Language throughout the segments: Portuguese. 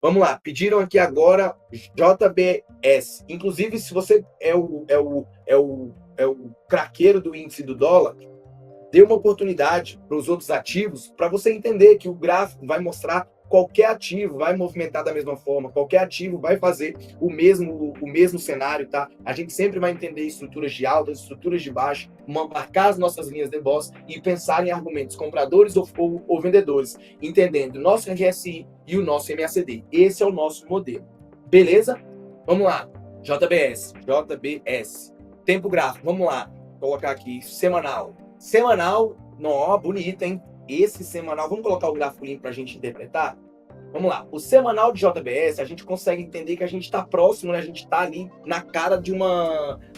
Vamos lá, pediram aqui agora JBS. Inclusive, se você é o craqueiro do índice do dólar, dê uma oportunidade para os outros ativos para você entender que o gráfico vai mostrar qualquer ativo vai movimentar da mesma forma, qualquer ativo vai fazer o mesmo cenário, tá? A gente sempre vai entender estruturas de alta, estruturas de baixa, marcar as nossas linhas de boss e pensar em argumentos compradores ou vendedores, entendendo o nosso RSI e o nosso MACD. Esse é o nosso modelo. Beleza? Vamos lá. JBS. Tempo gráfico, vamos lá. Vou colocar aqui semanal. Semanal, não, bonito, hein? Esse semanal, vamos colocar o gráfico limpo para a gente interpretar? Vamos lá. O semanal de JBS, a gente consegue entender que a gente está próximo, né? A gente está ali na cara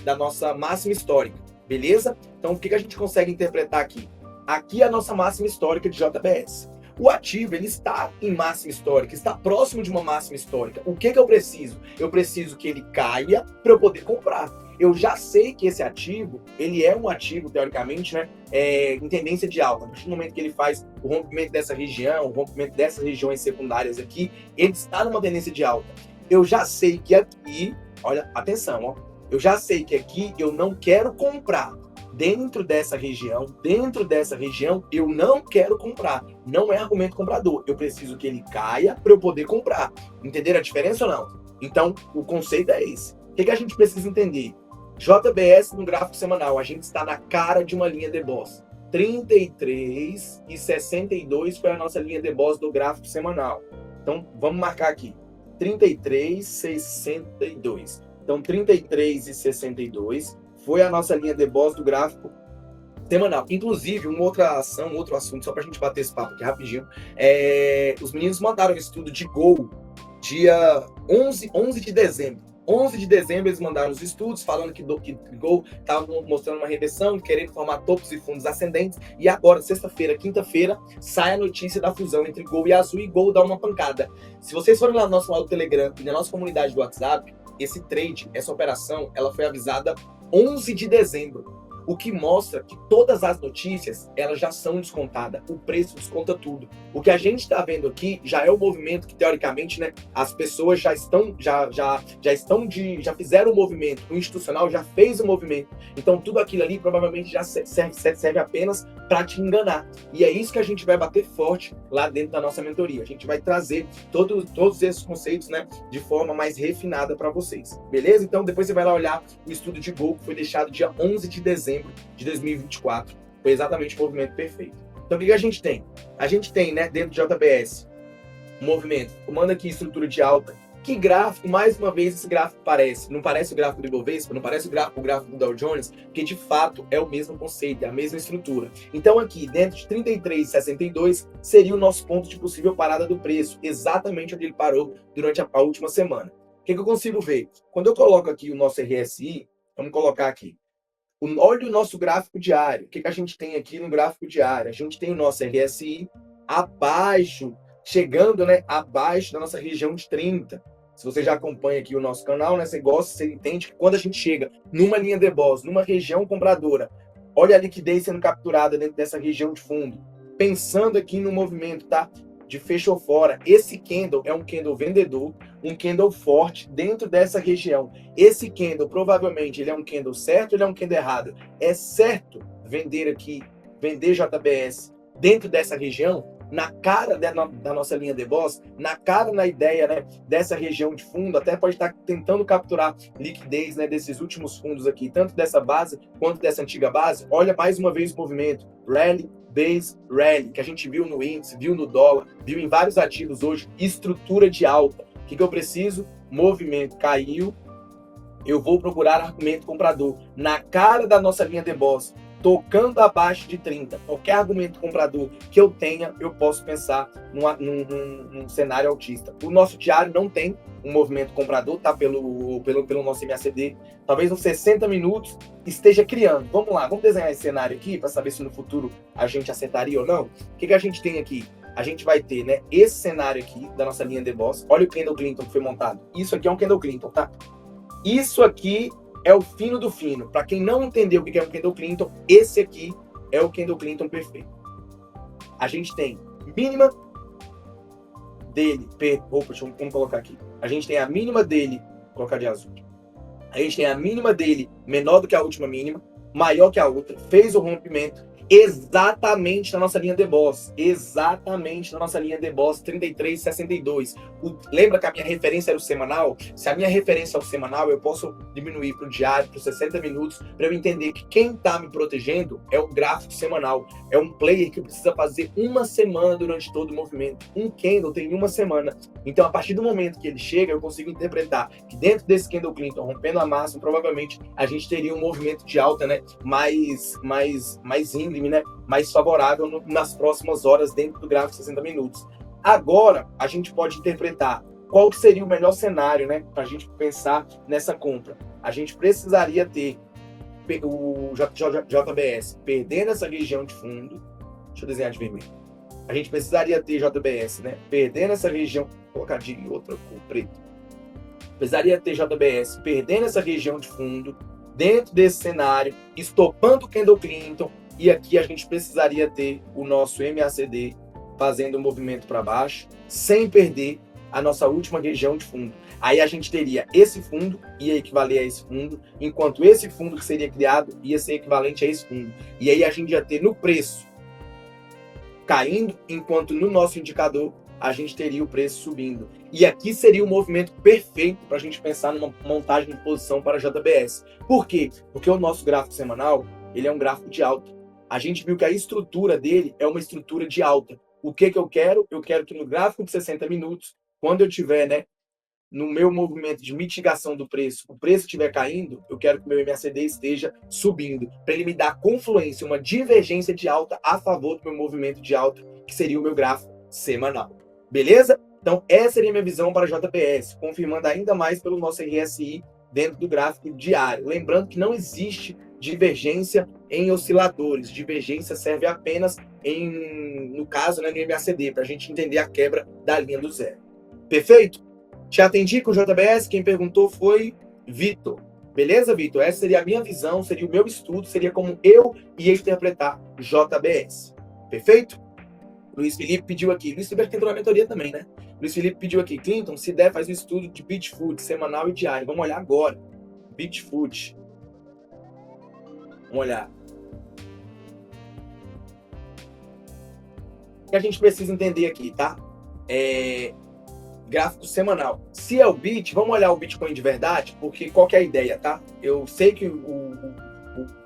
da nossa máxima histórica, beleza? Então, o que a gente consegue interpretar aqui? Aqui é a nossa máxima histórica de JBS. O ativo, ele está em máxima histórica, está próximo de uma máxima histórica. O que eu preciso? Eu preciso que ele caia para eu poder comprar. Eu já sei que esse ativo, ele é um ativo, teoricamente, né, em tendência de alta. A partir do momento que ele faz o rompimento dessa região, o rompimento dessas regiões secundárias aqui, ele está numa tendência de alta. Eu já sei que aqui, olha, atenção, ó, eu já sei que aqui eu não quero comprar. Dentro dessa região, eu não quero comprar. Não é argumento comprador. Eu preciso que ele caia para eu poder comprar. Entenderam a diferença ou não? Então, o conceito é esse. O que a gente precisa entender? JBS no gráfico semanal, a gente está na cara de uma linha de boss. 33 e 62 foi a nossa linha de boss do gráfico semanal. Então, vamos marcar aqui. 33 e 62. Então, 33 e 62 foi a nossa linha de boss do gráfico semanal. Inclusive, uma outra ação, outro assunto, só para a gente bater esse papo aqui rapidinho. Os meninos mandaram um estudo de Gol dia 11 de dezembro. 11 de dezembro eles mandaram os estudos falando que Gol estava mostrando uma reversão, querendo formar topos e fundos ascendentes, e agora, sexta-feira, quinta-feira, sai a notícia da fusão entre Gol e Azul, e Gol dá uma pancada. Se vocês forem lá no nosso lado do Telegram e na nossa comunidade do WhatsApp, esse trade, essa operação, ela foi avisada 11 de dezembro. O que mostra que todas as notícias, elas já são descontadas. O preço desconta tudo. O que a gente está vendo aqui já é o movimento que, teoricamente, né, as pessoas já fizeram o movimento. O institucional já fez o movimento. Então, tudo aquilo ali provavelmente já serve apenas para te enganar. E é isso que a gente vai bater forte lá dentro da nossa mentoria. A gente vai trazer todos esses conceitos, né, de forma mais refinada para vocês. Beleza? Então, depois você vai lá olhar o estudo de Gol, que foi deixado dia 11 de dezembro de 2024. Foi exatamente o movimento perfeito. Então, o que a gente tem? A gente tem, né, dentro de JBS, um movimento, comanda aqui estrutura de alta. Que gráfico, mais uma vez, esse gráfico parece? Não parece o gráfico do Ibovespa? Não parece o gráfico do Dow Jones? Porque, de fato, é o mesmo conceito, é a mesma estrutura. Então, aqui, dentro de 33,62, seria o nosso ponto de possível parada do preço, exatamente onde ele parou durante a última semana. O que eu consigo ver? Quando eu coloco aqui o nosso RSI, vamos colocar aqui, olha o nosso gráfico diário. O que a gente tem aqui no gráfico diário? A gente tem o nosso RSI abaixo, chegando, né, abaixo da nossa região de 30. Se você já acompanha aqui o nosso canal, né, você gosta, você entende que quando a gente chega numa linha de boss, numa região compradora, olha a liquidez sendo capturada dentro dessa região de fundo. Pensando aqui no movimento, tá? De fecho ou fora, esse candle é um candle vendedor, um candle forte dentro dessa região. Esse candle, provavelmente, ele é um candle certo ou ele é um candle errado? É certo vender aqui, vender JBS dentro dessa região, na cara da nossa linha de boss, na cara, na ideia, né, dessa região de fundo, até pode estar tentando capturar liquidez, né, desses últimos fundos aqui, tanto dessa base quanto dessa antiga base. Olha mais uma vez o movimento, rally, base, rally, que a gente viu no índice, viu no dólar, viu em vários ativos hoje, estrutura de alta. O que eu preciso? Movimento caiu, eu vou procurar argumento comprador na cara da nossa linha de boss, tocando abaixo de 30. Qualquer argumento comprador que eu tenha, eu posso pensar num cenário altista. O nosso diário não tem um movimento comprador, tá? Pelo nosso MACD. Talvez uns 60 minutos esteja criando. Vamos lá, vamos desenhar esse cenário aqui para saber se no futuro a gente acertaria ou não. O que a gente tem aqui? A gente vai ter, né, esse cenário aqui da nossa linha de boss. Olha o candle Clinton que foi montado. Isso aqui é um candle Clinton, tá? Isso aqui é o fino do fino. Para quem não entendeu o que é um candle Clinton, esse aqui é o candle Clinton perfeito. A gente tem mínima, dele, vamos colocar aqui. A gente tem a mínima dele, vou colocar de azul. A gente tem a mínima dele menor do que a última mínima, maior que a outra, fez o rompimento exatamente na nossa linha de boss. Exatamente na nossa linha de boss 33,62. Lembra que a minha referência era o semanal? Se a minha referência é o semanal, eu posso diminuir para o diário, para os 60 minutos, para eu entender que quem está me protegendo é o gráfico semanal. É um player que precisa fazer uma semana durante todo o movimento. Um candle tem uma semana. Então, a partir do momento que ele chega, eu consigo interpretar que dentro desse candle Clinton, rompendo a máxima, provavelmente a gente teria um movimento de alta, né, mais íngreme, né, mais favorável nas próximas horas dentro do gráfico de 60 minutos. Agora, a gente pode interpretar qual seria o melhor cenário, né, para a gente pensar nessa compra. A gente precisaria ter o JBS perdendo essa região de fundo. Deixa eu desenhar de vermelho. A gente precisaria ter JBS, né, perdendo essa região. Vou colocar de outra cor, preto. Precisaria ter JBS perdendo essa região de fundo, dentro desse cenário, estopando o candle Clinton, e aqui a gente precisaria ter o nosso MACD fazendo um movimento para baixo, sem perder a nossa última região de fundo. Aí a gente teria esse fundo, ia equivaler a esse fundo, enquanto esse fundo que seria criado ia ser equivalente a esse fundo. E aí a gente ia ter no preço caindo, enquanto no nosso indicador a gente teria o preço subindo. E aqui seria o movimento perfeito para a gente pensar numa montagem de posição para JBS. Por quê? Porque o nosso gráfico semanal, ele é um gráfico de alta. A gente viu que a estrutura dele é uma estrutura de alta. O que eu quero? Eu quero que no gráfico de 60 minutos, quando eu tiver, né, no meu movimento de mitigação do preço, o preço estiver caindo, eu quero que o meu MACD esteja subindo, para ele me dar confluência, uma divergência de alta a favor do meu movimento de alta, que seria o meu gráfico semanal. Beleza? Então, essa seria a minha visão para JBS, confirmando ainda mais pelo nosso RSI dentro do gráfico diário. Lembrando que não existe divergência em osciladores. Divergência serve apenas no caso, né, no MACD, para a gente entender a quebra da linha do zero. Perfeito? Te atendi com o JBS, quem perguntou foi Vitor. Beleza, Vitor? Essa seria a minha visão, seria o meu estudo, seria como eu ia interpretar JBS. Perfeito? Luiz Felipe pediu aqui. Luiz Felipe entrou na mentoria também, né? Luiz Felipe pediu aqui. Clinton, se der, faz um estudo de Bitfood, semanal e diário. Vamos olhar agora. Bitfood. Vamos olhar. O que a gente precisa entender aqui, tá? Gráfico semanal. Se é o Bit, vamos olhar o Bitcoin de verdade, porque qual que é a ideia, tá? Eu sei que o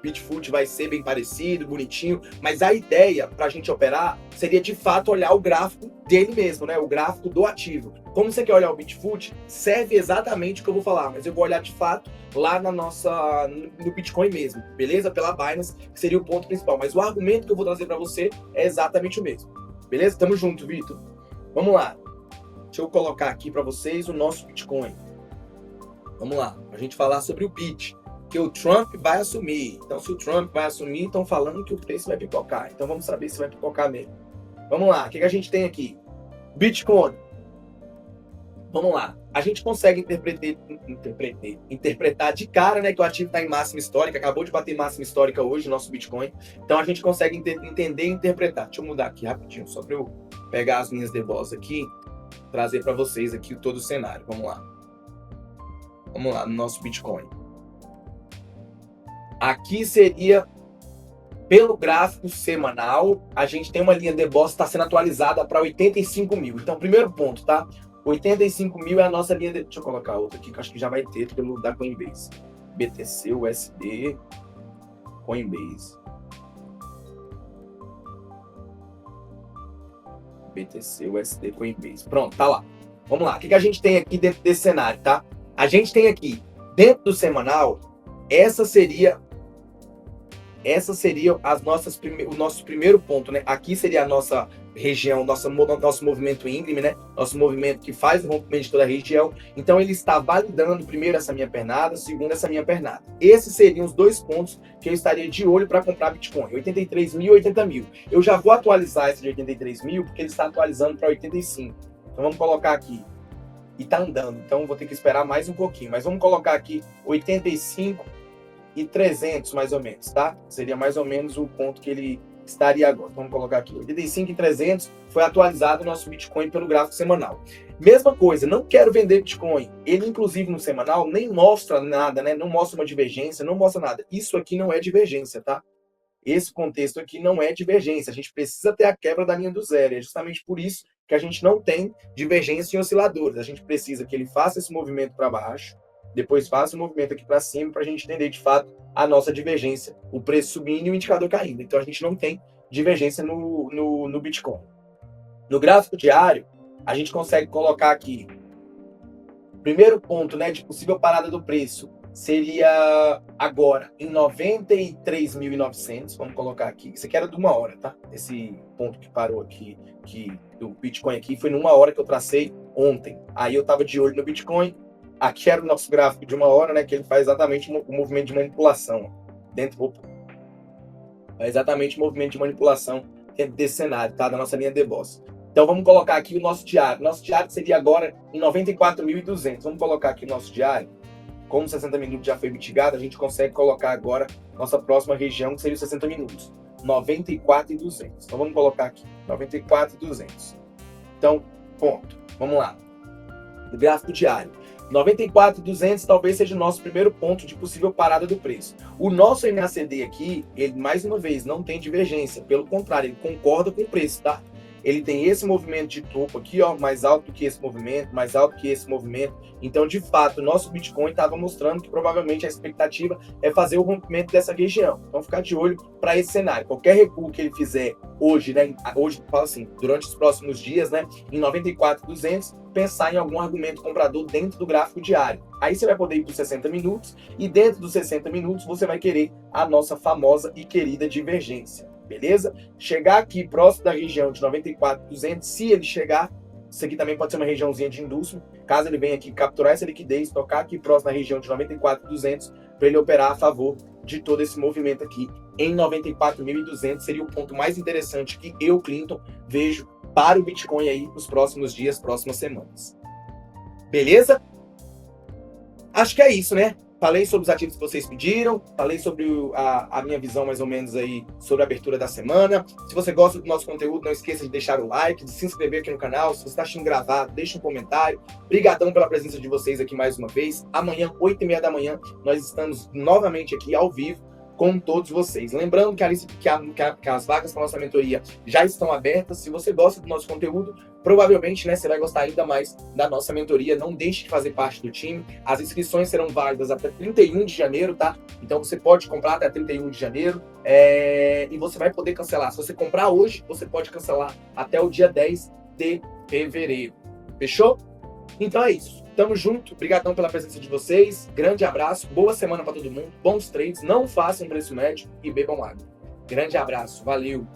Bitfood vai ser bem parecido, bonitinho, mas a ideia para a gente operar seria de fato olhar o gráfico dele mesmo, né? O gráfico do ativo. Como você quer olhar o Bitfood, serve exatamente o que eu vou falar, mas eu vou olhar de fato lá no Bitcoin mesmo, beleza? Pela Binance, que seria o ponto principal. Mas o argumento que eu vou trazer para você é exatamente o mesmo. Beleza? Tamo junto, Vitor. Vamos lá. Deixa eu colocar aqui para vocês o nosso Bitcoin. Vamos lá. A gente falar sobre o Bit. Que o Trump vai assumir. Então, se o Trump vai assumir, estão falando que o preço vai pipocar. Então, vamos saber se vai pipocar mesmo. Vamos lá. O que a gente tem aqui? Bitcoin. Vamos lá. A gente consegue interpretar de cara, né, que o ativo está em máxima histórica. Acabou de bater máxima histórica hoje, o nosso Bitcoin. Então, a gente consegue entender e interpretar. Deixa eu mudar aqui rapidinho, só para eu pegar as minhas debós aqui, trazer para vocês aqui todo o cenário. Vamos lá. Vamos lá, no nosso Bitcoin. Aqui seria, pelo gráfico semanal, a gente tem uma linha de boss que está sendo atualizada para 85 mil. Então, primeiro ponto, tá? 85 mil é a nossa linha de... Deixa eu colocar outra aqui, que acho que já vai ter pelo da Coinbase. BTC, USD, Coinbase. BTC, USD, Coinbase. Pronto, tá lá. Vamos lá. O que a gente tem aqui dentro desse cenário, tá? A gente tem aqui, dentro do semanal, essa seria o nosso primeiro ponto, né? Aqui seria a nossa região, nosso movimento íngreme, né? Nosso movimento que faz o rompimento de toda a região. Então, ele está validando primeiro essa minha pernada, segundo essa minha pernada. Esses seriam os dois pontos que eu estaria de olho para comprar Bitcoin. 83 mil e 80 mil. Eu já vou atualizar esse de 83 mil, porque ele está atualizando para 85. Então, vamos colocar aqui. E tá andando, então vou ter que esperar mais um pouquinho. Mas vamos colocar aqui 85 e 300, mais ou menos, tá? Seria mais ou menos o ponto que ele estaria agora? Vamos colocar aqui, 85.300 foi atualizado o nosso Bitcoin pelo gráfico semanal. Mesma coisa, não quero vender Bitcoin. Ele, inclusive, no semanal, nem mostra nada, né? Não mostra uma divergência, não mostra nada. Isso aqui não é divergência, tá? Esse contexto aqui não é divergência. A gente precisa ter a quebra da linha do zero. É justamente por isso que a gente não tem divergência em osciladores. A gente precisa que ele faça esse movimento para baixo, depois faça o movimento aqui para cima, para a gente entender de fato a nossa divergência, o preço subindo e o indicador caindo. Então a gente não tem divergência no Bitcoin. No gráfico diário, a gente consegue colocar aqui, primeiro ponto, né, de possível parada do preço, seria agora em 93.900, vamos colocar aqui. Isso aqui era de 1 hora, tá? Esse ponto que parou aqui, do Bitcoin aqui, foi numa hora que eu tracei ontem. Aí eu tava de olho no Bitcoin. Aqui era o nosso gráfico de 1 hora, né? Que ele faz exatamente o movimento de manipulação. É exatamente o movimento de manipulação dentro desse cenário, tá? Da nossa linha de boss. Então vamos colocar aqui o nosso diário. Nosso diário seria agora em 94.200. Vamos colocar aqui o nosso diário. Como 60 minutos já foi mitigado, a gente consegue colocar agora nossa próxima região, que seria os 60 minutos. 94.200. Então vamos colocar aqui, 94.200. Então, ponto. Vamos lá. O gráfico diário. 94.200 talvez seja o nosso primeiro ponto de possível parada do preço. O nosso MACD aqui, ele mais uma vez não tem divergência, pelo contrário, ele concorda com o preço, tá? Ele tem esse movimento de topo aqui, ó, mais alto que esse movimento, mais alto que esse movimento. Então, de fato, o nosso Bitcoin estava mostrando que provavelmente a expectativa é fazer o rompimento dessa região. Então, ficar de olho para esse cenário. Qualquer recuo que ele fizer hoje, né, hoje, falo assim, durante os próximos dias, né, em 94.200, pensar em algum argumento comprador dentro do gráfico diário. Aí você vai poder ir para os 60 minutos e dentro dos 60 minutos você vai querer a nossa famosa e querida divergência. Beleza? Chegar aqui próximo da região de 94.200, se ele chegar, isso aqui também pode ser uma regiãozinha de indústrio, caso ele venha aqui capturar essa liquidez, tocar aqui próximo da região de 94.200, para ele operar a favor de todo esse movimento aqui em 94.200, seria o ponto mais interessante que eu, Clinton, vejo para o Bitcoin aí nos próximos dias, próximas semanas. Beleza? Acho que é isso, né? Falei sobre os ativos que vocês pediram, falei sobre a minha visão mais ou menos aí sobre a abertura da semana. Se você gosta do nosso conteúdo, não esqueça de deixar o like, de se inscrever aqui no canal. Se você está achando gravado, deixa um comentário. Obrigadão pela presença de vocês aqui mais uma vez. Amanhã, 8h30 da manhã, nós estamos novamente aqui ao vivo com todos vocês. Lembrando que as vagas para nossa mentoria já estão abertas. Se você gosta do nosso conteúdo, provavelmente, né, você vai gostar ainda mais da nossa mentoria. Não deixe de fazer parte do time. As inscrições serão válidas até 31 de janeiro, tá? Então você pode comprar até 31 de janeiro e você vai poder cancelar. Se você comprar hoje, você pode cancelar até o dia 10 de fevereiro. Fechou? Então é isso. Tamo junto, obrigadão pela presença de vocês, grande abraço, boa semana para todo mundo, bons trades, não façam preço médio e bebam água. Grande abraço, valeu!